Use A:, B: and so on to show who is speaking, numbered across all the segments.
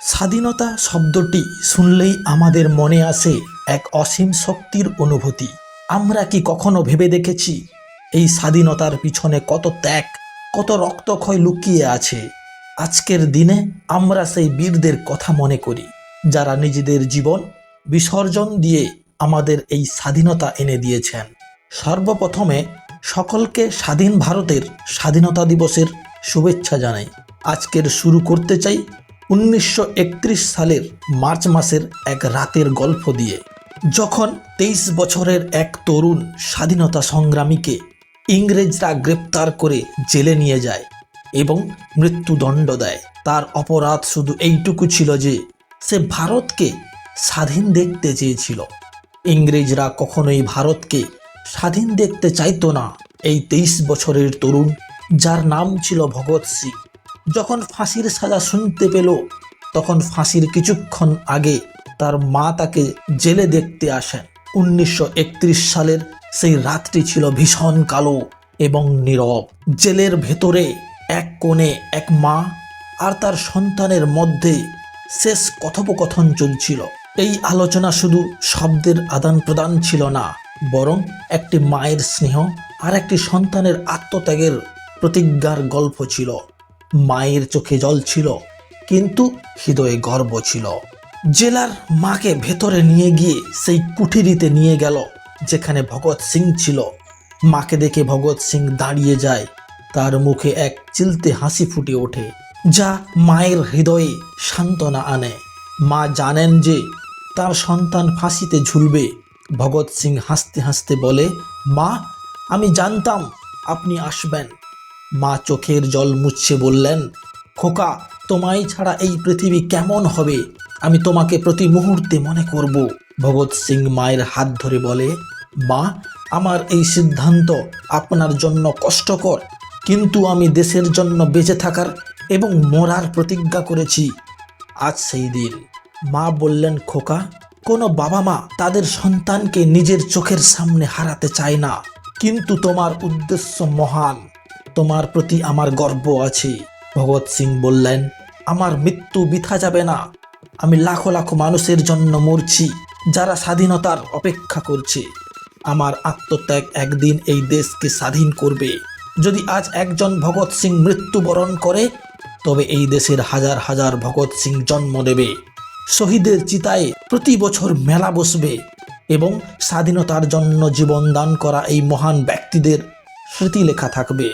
A: স্বাধীনতা শব্দটি শুনলেই আমাদের মনে আসে এক অসীম শক্তির অনুভূতি। আমরা কি কখনো ভেবে দেখেছি এই স্বাধীনতার পিছনে কত ত্যাগ, কত রক্তক্ষয় লুকিয়ে আছে? আজকের দিনে আমরা সেই বীরদের কথা মনে করি, যারা নিজেদের জীবন বিসর্জন দিয়ে আমাদের এই স্বাধীনতা এনে দিয়েছেন। সর্বপ্রথমে সকলকে স্বাধীন ভারতের স্বাধীনতা দিবসের শুভেচ্ছা জানাই। আজকের শুরু করতে চাই 1931 সালের মার্চ মাসের এক রাতের গল্প দিয়ে, যখন 23 বছরের এক তরুণ স্বাধীনতা সংগ্রামীকে ইংরেজরা গ্রেপ্তার করে জেলে নিয়ে যায় এবং মৃত্যুদণ্ড দেয়। তার অপরাধ শুধু এইটুকু ছিল যে সে ভারতকে স্বাধীন দেখতে চেয়েছিল। ইংরেজরা কখনোই ভারতকে স্বাধীন দেখতে চাইতো না। এই 23 বছরের তরুণ, যার নাম ছিল ভগৎ সিং, যখন ফাঁসির সাজা শুনতে পেল, তখন ফাঁসির কিছুক্ষণ আগে তার মা তাকে জেলে দেখতে আসেন। 1931 সালের সেই রাতটি ছিল ভীষণ কালো এবং নীরব। জেলের ভেতরে এক কোণে এক মা আর তার সন্তানের মধ্যে শেষ কথোপকথন চলছিল। এই আলোচনা শুধু শব্দের আদান প্রদান ছিল না, বরং একটি মায়ের স্নেহ আর একটি সন্তানের আত্মত্যাগের প্রতিজ্ঞার গল্প ছিল। মায়ের চোখে জল ছিল, কিন্তু হৃদয়ে গর্ব ছিল। জেলার মাকে ভেতরে নিয়ে গিয়ে সেই কুঠিরিতে নিয়ে গেল যেখানে ভগৎ সিং ছিল। মাকে দেখে ভগৎ সিং দাঁড়িয়ে যায়। তার মুখে এক চিলতে হাসি ফুটে ওঠে, যা মায়ের হৃদয়ে সান্ত্বনা আনে। মা জানেন যে তার সন্তান ফাঁসিতে ঝুলবে। ভগৎ সিং হাসতে হাসতে বলে, মা, আমি জানতাম আপনি আসবেন। মা চোখের জল মুছছে বললেন, খোকা, তোমায় ছাড়া এই পৃথিবী কেমন হবে? আমি তোমাকে প্রতি মুহূর্তে মনে করব। ভগৎ সিং মায়ের হাত ধরে বলে, মা, আমার এই সিদ্ধান্ত আপনার জন্য কষ্টকর, কিন্তু আমি দেশের জন্য বেঁচে থাকার এবং মরার প্রতিজ্ঞা করেছি। আজ সেই দিন। মা বললেন, খোকা, কোনো বাবা মা তাদের সন্তানকে নিজের চোখের সামনে হারাতে চায় না, কিন্তু তোমার উদ্দেশ্য মহান। তোমার প্রতি আমার গর্ব আছে। ভগৎ সিং বললেন, আমার মৃত্যু বৃথা যাবে না। আমি লাখো লাখো মানুষের জন্য মরছি, যারা স্বাধীনতার অপেক্ষা করছে। আমার আত্মত্যাগ একদিন এই দেশকে স্বাধীন করবে। যদি আজ একজন ভগৎ সিং মৃত্যুবরণ করে, তবে এই দেশের হাজার হাজার ভগৎ সিং জন্ম নেবে। শহীদের চিতায় প্রতি বছর মেলা বসবে এবং স্বাধীনতার জন্য জীবন দান করা এই মহান ব্যক্তিদের স্মৃতি লেখা থাকবে।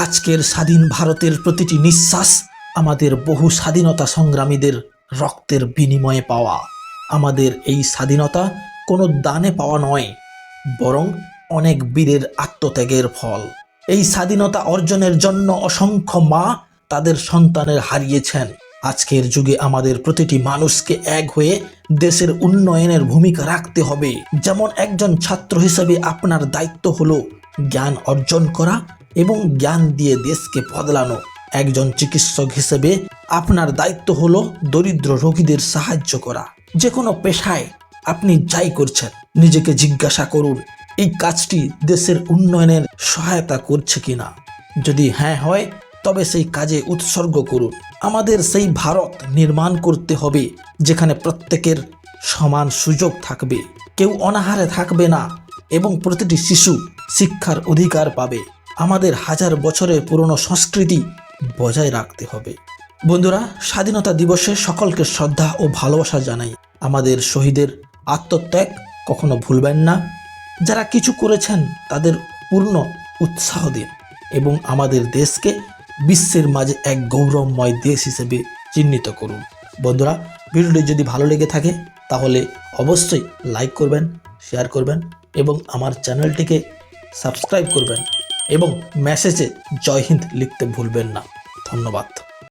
A: আজকের স্বাধীন ভারতের প্রতিটি নিঃশ্বাস আমাদের বহু স্বাধীনতা সংগ্রামীদের রক্তের বিনিময়ে পাওয়া। আমাদের এই স্বাধীনতা কোনো দানে পাওয়া নয়, বরং অনেক বীরের আত্মত্যাগের ফল। এই স্বাধীনতা অর্জনের জন্য অসংখ্য মা তাদের সন্তানের হারিয়েছেন। আজকের যুগে আমাদের প্রতিটি মানুষকে এক হয়ে দেশের উন্নয়নের ভূমিকা রাখতে হবে। যেমন একজন ছাত্র হিসেবে আপনার দায়িত্ব হলো জ্ঞান অর্জন করা এবং জ্ঞান দিয়ে দেশকে বদলানো। একজন চিকিৎসক হিসেবে আপনার দায়িত্ব হলো দরিদ্র রোগীদের সাহায্য করা। যে কোনো পেশায় আপনি যাই করছেন, নিজেকে জিজ্ঞাসা করুন, এই কাজটি দেশের উন্নয়নের সহায়তা করছে কিনা। যদি হ্যাঁ হয়, তবে সেই কাজে উৎসর্গ করুন। আমাদের সেই ভারত নির্মাণ করতে হবে যেখানে প্রত্যেকের সমান সুযোগ থাকবে, কেউ অনাহারে থাকবে না এবং প্রতিটি শিশু শিক্ষার অধিকার পাবে। আমাদের হাজার বছরের পুরনো সংস্কৃতি বজায় রাখতে হবে। বন্ধুরা, স্বাধীনতা দিবসে সকলকে শ্রদ্ধা ও ভালোবাসা জানাই। আমাদের শহীদের আত্মত্যাগ কখনো ভুলবেন না। যারা কিছু করেছেন তাদের পূর্ণ উৎসাহ দিন এবং আমাদের দেশকে বিশ্বের মাঝে এক গৌরবময় দেশ হিসেবে চিহ্নিত করুন। বন্ধুরা, ভিডিওটি যদি ভালো লেগে থাকে তাহলে অবশ্যই লাইক করবেন, শেয়ার করবেন এবং আমার চ্যানেলটিকে সাবস্ক্রাইব করবেন এবং মেসেজে জয় হিন্দ লিখতে ভুলবেন না। ধন্যবাদ।